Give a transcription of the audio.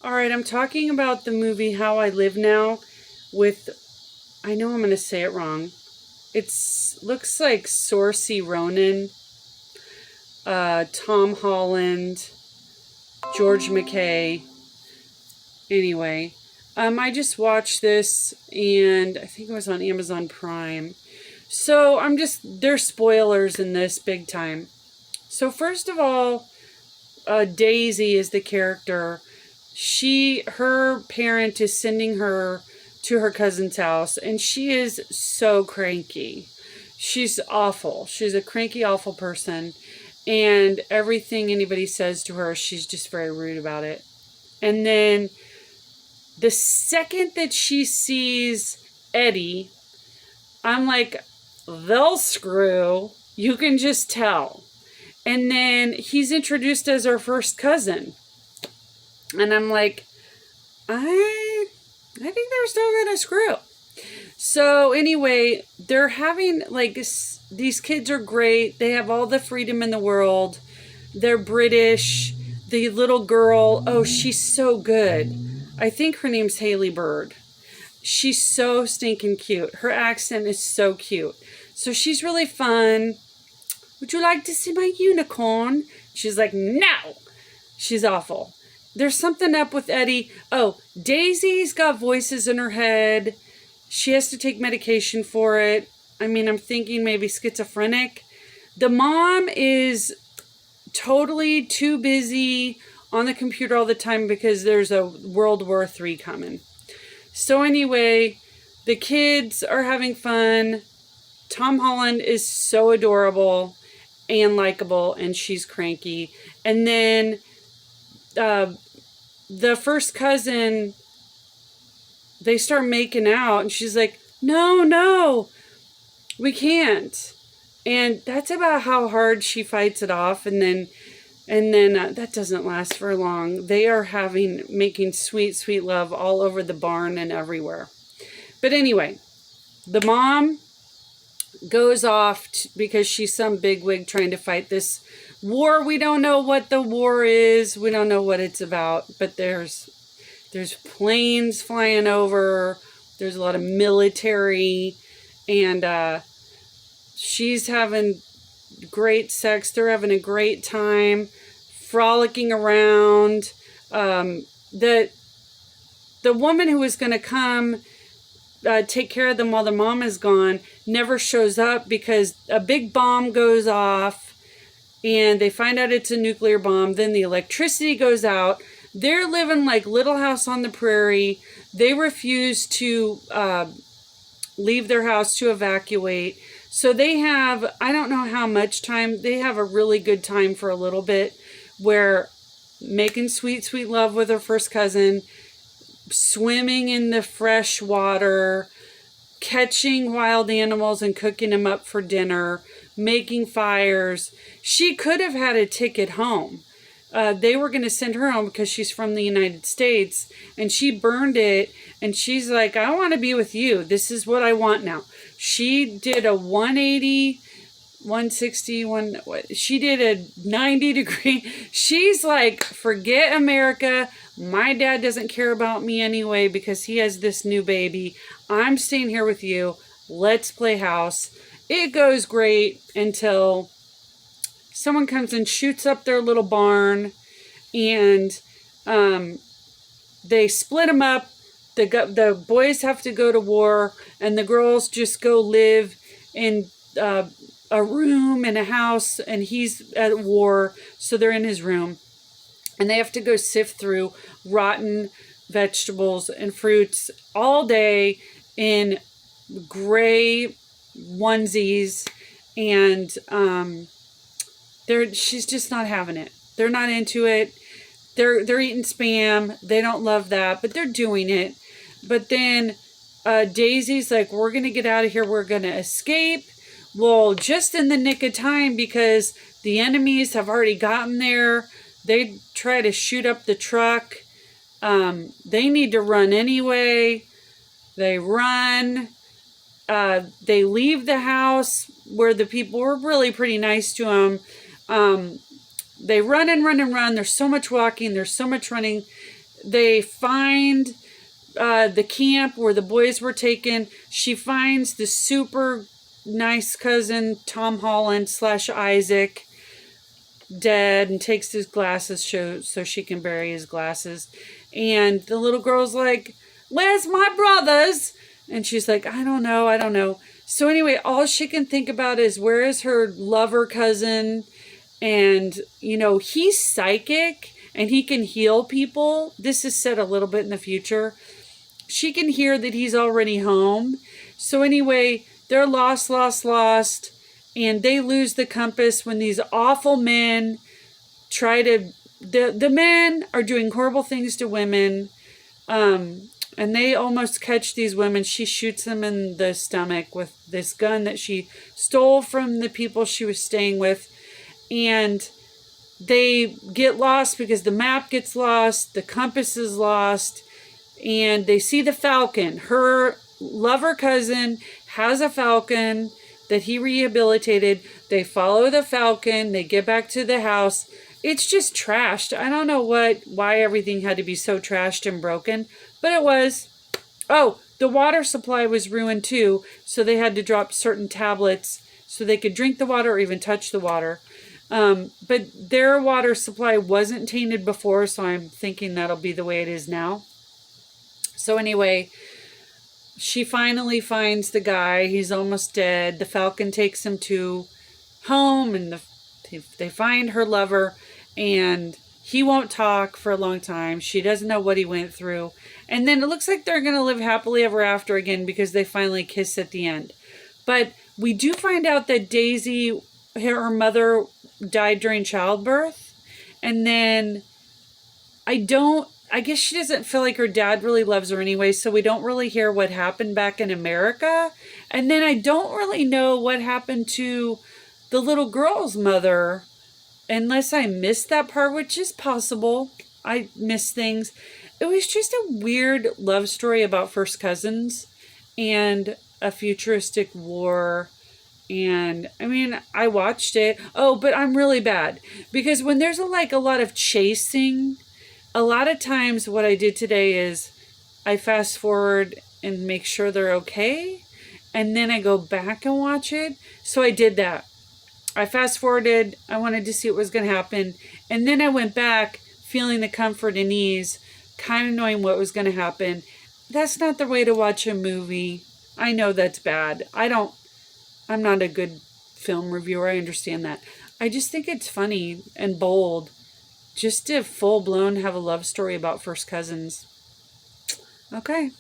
All right, I'm talking about the movie How I Live Now with, I know I'm going to say it wrong. It's looks like Saoirse Ronan, Tom Holland, George McKay. Anyway, I just watched this and I think it was on Amazon Prime. So there's spoilers in this big time. So first of all, Daisy is the character. Her parent is sending her to her cousin's house, and she is so cranky. She's awful. She's a cranky, awful person, and everything anybody says to her, she's just very rude about it. And then the second that she sees Eddie, I'm like, they'll screw. You can just tell. And then he's introduced as her first cousin. And I'm like, I think they're still gonna screw. So anyway, they're having these kids are great. They have all the freedom in the world. They're British. The little girl, oh, she's so good. I think her name's Haley Bird. She's so stinking cute. Her accent is so cute. So she's really fun. Would you like to see my unicorn? She's like, no. She's awful. There's something up with Eddie. Oh, Daisy's got voices in her head. She has to take medication for it. I mean, I'm thinking maybe schizophrenic. The mom is totally too busy on the computer all the time because there's a World War III coming. So anyway, the kids are having fun. Tom Holland is so adorable and likable, and she's cranky. And then the first cousin, they start making out, and she's like, no, we can't. And that's about how hard she fights it off. And then that doesn't last for long. They are making sweet, sweet love all over the barn and everywhere. But anyway, the mom goes off because she's some bigwig trying to fight this war. We don't know what the war is. We don't know what it's about. But there's planes flying over. There's a lot of military. And she's having great sex. They're having a great time, frolicking around. The woman who was going to come take care of them while the mom is gone never shows up because a big bomb goes off and they find out it's a nuclear bomb. Then the electricity goes out. They're living like Little House on the Prairie. They refuse to leave their house to evacuate. So they have, I don't know how much time, they have a really good time for a little bit where making sweet, sweet love with her first cousin, swimming in the fresh water, catching wild animals and cooking them up for dinner, making fires. She could have had a ticket home. They were going to send her home because she's from the United States, and she burned it, and she's like, I want to be with you. This is what I want now. She did a 180, 160, she did a 90 degree. She's like, forget America. My dad doesn't care about me anyway because he has this new baby. I'm staying here with you. Let's play house. It goes great until someone comes and shoots up their little barn, and they split them up. The boys have to go to war, and the girls just go live in a room in a house, and he's at war, so they're in his room. And they have to go sift through rotten vegetables and fruits all day in gray onesies, and she's just not having it. They're not into it. They're eating Spam. They don't love that, but they're doing it. But then Daisy's like, we're going to get out of here. We're going to escape. Well, just in the nick of time because the enemies have already gotten there. They try to shoot up the truck. They need to run anyway. They run. They leave the house where the people were really pretty nice to them. They run and run and run. There's so much walking. There's so much running. they find the camp where the boys were taken. She finds the super nice cousin, Tom Holland / Isaac, dead, and takes his glasses so she can bury his glasses. And the little girl's like, "Where's my brothers?" And she's like, I don't know. So anyway, all she can think about is where is her lover cousin? And, he's psychic and he can heal people. This is said a little bit in the future. She can hear that he's already home. So anyway, they're lost. And they lose the compass when these awful men try to... The men are doing horrible things to women. And they almost catch these women. She shoots them in the stomach with this gun that she stole from the people she was staying with. And they get lost because the map gets lost. The compass is lost. And they see the falcon. Her lover cousin has a falcon that he rehabilitated. They follow the falcon. They get back to the house. It's just trashed. I don't know why everything had to be so trashed and broken, but it was. Oh, the water supply was ruined too, so they had to drop certain tablets so they could drink the water or even touch the water. But their water supply wasn't tainted before, so I'm thinking that'll be the way it is now. So anyway, she finally finds the guy. He's almost dead. The falcon takes him to home, and they find her lover. And he won't talk for a long time. She doesn't know what he went through. And then it looks like they're going to live happily ever after again because they finally kiss at the end. But we do find out that Daisy, her mother, died during childbirth. And then I guess she doesn't feel like her dad really loves her anyway, so we don't really hear what happened back in America. And then I don't really know what happened to the little girl's mother. Unless I missed that part, which is possible. I miss things. It was just a weird love story about first cousins and a futuristic war. And I mean, I watched it. Oh, but I'm really bad. Because when there's a lot of chasing, a lot of times what I did today is I fast forward and make sure they're okay. And then I go back and watch it. So I did that. I fast forwarded. I wanted to see what was going to happen. And then I went back feeling the comfort and ease, kind of knowing what was going to happen. That's not the way to watch a movie. I know that's bad. I'm not a good film reviewer. I understand that. I just think it's funny and bold just to full blown have a love story about first cousins. Okay.